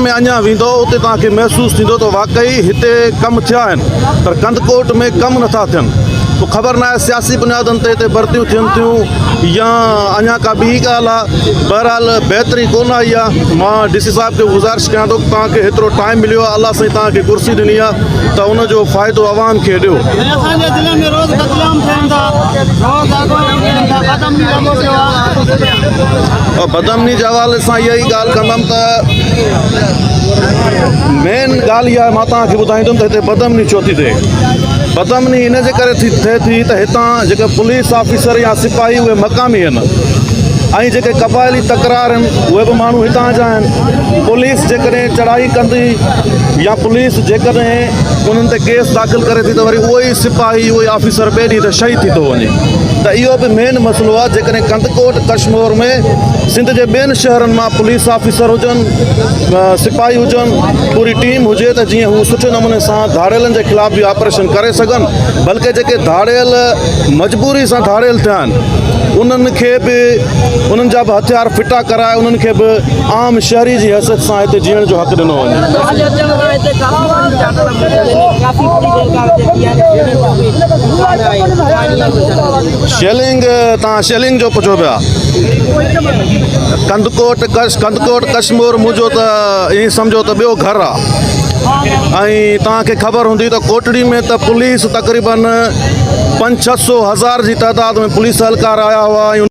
में अञा वेंदो उते तव्हांखे महसूस थींदो त वाकई हिते कम थिया आहिनि पर कंदकोट में कम नथा थियनि। तो ख़बर ना है सियासी बुनियादनि ते हिते भर्तियूं थियनि थियूं या अञा का ॿी ॻाल्हि आहे। बहरहाल बहितरी कोन आई आहे। मां डीसी साहिब खे गुज़ारिश कयां थो तव्हांखे हेतिरो टाइम मिलियो आहे, अलाह साईं तव्हांखे कुर्सी ॾिनी आहे त उनजो फ़ाइदो आवाम खे ॾियो। असांजे ज़िले में रोज़ कतलेआम थियनि था, बदमनी जे हवाले सां इहा ई ॻाल्हि कंदुमि त मेन ॻाल्हि इहा आहे, मां तव्हांखे ॿुधाईंदुमि त हिते बदमनी छो थी थिए। बदमनी इन जे करे थिए थी त हितां जेके पुलिस ऑफिसर या सिपाही उहे मक़ामी आहिनि ऐं जेके क़बाइली तकरार आहिनि उहे बि माण्हू हितां जा आहिनि। पुलिस जेकॾहिं चढ़ाई कंदी या पुलिस जेकॾहिं उन्हनि ते केस दाख़िल करे थी त वरी उहो ई सिपाही उहो ई ऑफिसर ॿिए ॾींहं ते शहीद थी थो वञे। त इहो बि मेन मसइलो आहे। जेकॾहिं कंदकोट कश्मीर में सिंध जे ॿियनि शहरनि मां पुलिस ऑफिसर हुजनि, सिपाही हुजनि, पूरी टीम हुजे त जीअं हू सुठे नमूने सां धाड़ेलनि जे ख़िलाफ़ बि ऑपरेशन करे सघनि। बल्कि जेके धाड़ेल मजबूरी सां धाड़ेल थिया आहिनि उन्हनि खे बि उन्हनि जा बि हथियार फिटा कराए उन्हनि खे बि आम शहरी जी हैसियत सां हिते जीअण जो हक़ ॾिनो वञे। शेलिंग तव्हां शेलिंग जो पुछो पिया। कंदकोट कश्मीर मुंहिंजो त ईअं सम्झो त ॿियो घरु आहे। ऐं तव्हांखे ख़बर हूंदी त कोटड़ी में त पुलिस तक़रीबन 500-600 हज़ार जी तइदाद में पुलिस एहलकार आया हुआ।